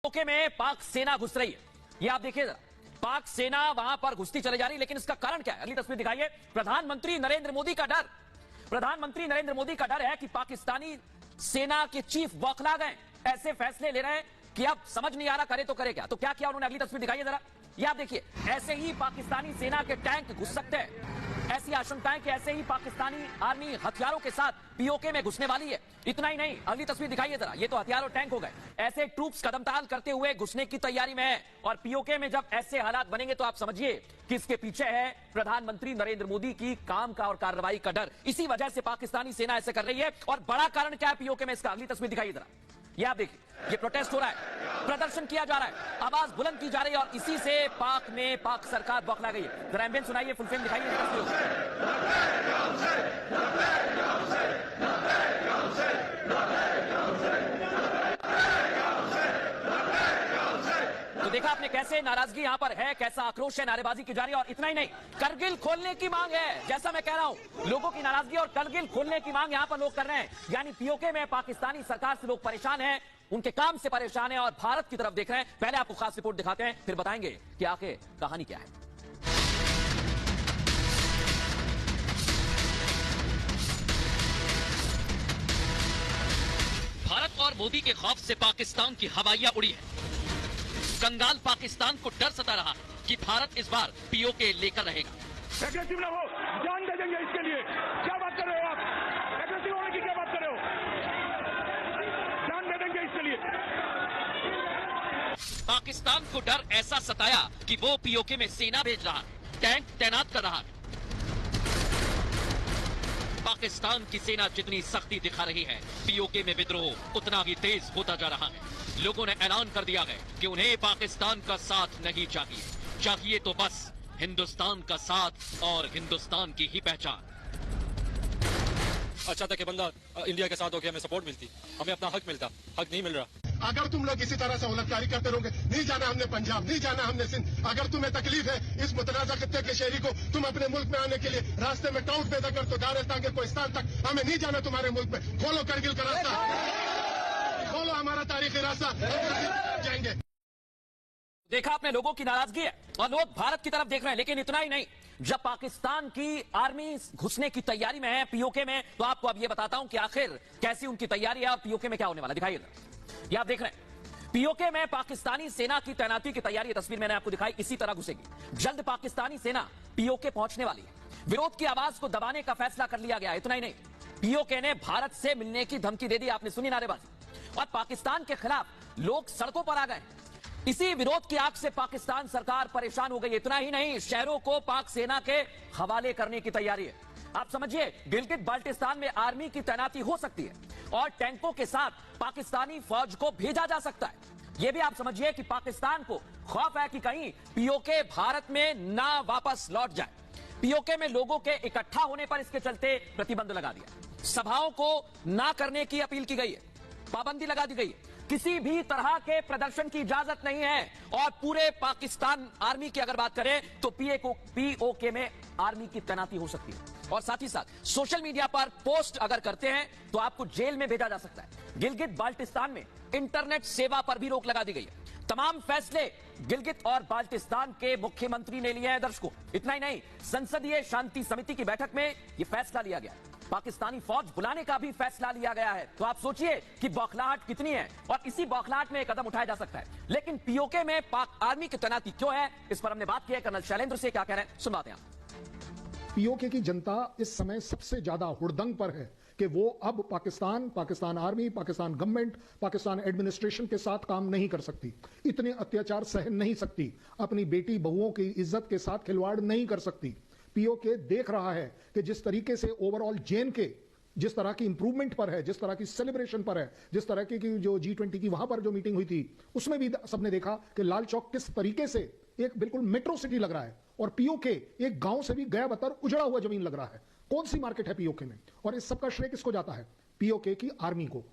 PoK में पाक सेना घुस रही है। ये आप देखिए जरा, पाक सेना वहां पर घुसती चली जा रही है, लेकिन इसका कारण क्या है? अगली तस्वीर दिखाइए। प्रधानमंत्री नरेंद्र मोदी का डर, प्रधानमंत्री नरेंद्र मोदी का डर है कि पाकिस्तानी सेना के चीफ बौखला गए, ऐसे फैसले ले रहे हैं कि अब समझ नहीं आ रहा करे तो करे क्या। तो क्या किया उन्होंने? अगली तस्वीर दिखाइए जरा। ये आप देखिए, ऐसे ही पाकिस्तानी सेना के टैंक घुस सकते हैं। ऐसी आशंकाएं कि ऐसे ही पाकिस्तानी आर्मी हथियारों के साथ पीओके में घुसने वाली है। इतना ही नहीं, अगली तस्वीर दिखाइए जरा। ये तो हथियार और टैंक हो गए, ऐसे ट्रूप्स कदमताल करते हुए घुसने की तैयारी में है। और पीओके में जब ऐसे हालात बनेंगे तो आप समझिए कि इसके पीछे है प्रधानमंत्री नरेंद्र मोदी की काम का और कार्रवाई का डर। इसी वजह से पाकिस्तानी सेना ऐसे कर रही है। और बड़ा कारण क्या है पीओके में इसका? अगली तस्वीर दिखाइए जरा। ये आप देखिए, ये प्रोटेस्ट हो रहा है, प्रदर्शन किया जा रहा है, आवाज बुलंद की जा रही है, और इसी से पाक सरकार बौखला गई है। जरा एम्बियंस सुनाइए, फुल फिल्म दिखाइए। तो देखा आपने कैसे नाराजगी यहां पर है, कैसा आक्रोश है, नारेबाजी की जा रही है। और इतना ही नहीं, करगिल खोलने की मांग है। जैसा मैं कह रहा हूं, लोगों की नाराजगी और करगिल खोलने की मांग यहां पर लोग कर रहे हैं। यानी पीओके में पाकिस्तानी सरकार से लोग परेशान हैं, उनके काम से परेशान हैं और भारत की तरफ देख रहे हैं। पहले आपको खास रिपोर्ट दिखाते हैं, फिर बताएंगे कि आखिर कहानी क्या है। भारत और मोदी के खौफ से पाकिस्तान की हवाइयां उड़ी है। कंगाल पाकिस्तान को डर सता रहा कि भारत इस बार पीओके लेकर रहेगा। एग्रेसिव ना हो, जान दे देंगे इसके लिए। क्या बात कर रहे हो आप? एग्रेसिव होने की क्या बात कर रहे हो? जान दे देंगे इसके लिए। पाकिस्तान को डर ऐसा सताया कि वो पीओके में सेना भेज रहा, टैंक तैनात कर रहा। पाकिस्तान की सेना जितनी सख्ती दिखा रही है, पीओके में विद्रोह उतना ही तेज होता जा रहा है। लोगों ने ऐलान कर दिया है कि उन्हें पाकिस्तान का साथ नहीं चाहिए, चाहिए तो बस हिंदुस्तान का साथ और हिंदुस्तान की ही पहचान। अच्छा था कि बंदा इंडिया के साथ होकर हमें सपोर्ट मिलती, हमें अपना हक मिलता, हक नहीं मिल रहा। अगर तुम लोग इसी तरह से हुलतकारी करते रहोगे, नहीं जाना हमने पंजाब, नहीं जाना हमने सिंध। अगर तुम्हें तकलीफ है इस मुतनाज़ा खित्ते के शहरी को तुम अपने मुल्क में आने के लिए रास्ते में टाउट पैदा कर तो दारस्तान के कोहिस्तान तक, हमें नहीं जाना तुम्हारे मुल्क में। खोलो करगिल का रास्ता, खोलो हमारा तारीखी रास्ता, हम जाएंगे। देखा आपने, लोगों की नाराजगी है और लोग भारत की तरफ देख रहे हैं। लेकिन इतना ही नहीं, जब पाकिस्तान की आर्मी घुसने की तैयारी में है पीओके में, तो आपको अब यह बताता हूं कि आखिर कैसी उनकी तैयारी है और पीओके में क्या होने वाला। दिखाइए, ये आप देख रहे हैं, पीओके में पाकिस्तानी सेना की तैनाती की तैयारी। तस्वीर मैंने आपको दिखाई, इसी तरह घुसेगी। जल्द पाकिस्तानी सेना पीओके पहुंचने वाली है। विरोध की आवाज को दबाने का फैसला कर लिया गया। इतना ही नहीं, पीओके ने भारत से मिलने की धमकी दे दी। आपने सुनी नारेबाजी, और पाकिस्तान के खिलाफ लोग सड़कों पर आ गए। इसी विरोध की आग से पाकिस्तान सरकार परेशान हो गई। इतना ही नहीं, शहरों को पाक सेना के हवाले करने की तैयारी है। आप समझिए, गिलगित बाल्टिस्तान में आर्मी की तैनाती हो सकती है और टैंकों के साथ पाकिस्तानी फौज को भेजा जा सकता है। यह भी आप समझिए कि पाकिस्तान को खौफ है कि कहीं पीओके भारत में ना वापस लौट जाए। पीओके में लोगों के इकट्ठा होने पर इसके चलते प्रतिबंध लगा दिया। सभाओं को ना करने की अपील की गई है, पाबंदी लगा दी गई है। किसी भी तरह के प्रदर्शन की इजाजत नहीं है। और पूरे पाकिस्तान आर्मी की अगर बात करें तो पीओके में आर्मी की तैनाती हो सकती है। और साथ ही साथ सोशल मीडिया पर पोस्ट अगर करते हैं तो आपको जेल में भेजा जा सकता है। गिलगित बाल्टिस्तान में इंटरनेट सेवा पर भी रोक लगा दी गई है। तमाम फैसले गिलगित और बाल्टिस्तान के मुख्यमंत्री ने लिए हैं। दर्शकों, इतना ही नहीं, संसदीय शांति समिति की बैठक में यह फैसला लिया गया। पाकिस्तानी फौज बुलाने का भी फैसला लिया गया है। तो आप सोचिए कि बौखलाहट कितनी है, और इसी बौखलाहट में कदम उठाया जा सकता है। लेकिन पीओके में पाक आर्मी की तैनाती क्यों है, इस पर हमने बात की है कर्नल शैलेंद्र से। क्या कह रहे हैं, सुनवाते हैं। पीओके की जनता इस समय सबसे ज्यादा हुड़दंग पर है कि वो अब Pakistan army, Pakistan government, Pakistan administration के साथ काम नहीं कर सकती। इतने अत्याचार सहन नहीं सकती, अपनी बेटी बहुओं की इज्जत के साथ खिलवाड़ नहीं कर सकती। पीओके देख रहा है कि जिस तरीके से ओवरऑल जेन के जिस तरह की इंप्रूवमेंट पर है, जिस तरह की सेलिब्रेशन पर है, जिस तरह की जो G20 की वहां पर जो मीटिंग हुई थी, उसमें भी सबने देखा कि लाल चौक किस तरीके से एक बिल्कुल मेट्रो सिटी लग रहा है, और पीओके एक गांव से भी गया बतर उजड़ा हुआ जमीन लग रहा है। कौन सी मार्केट है पीओके में? और इस सब का श्रेय किसको जाता है? पीओके की आर्मी को।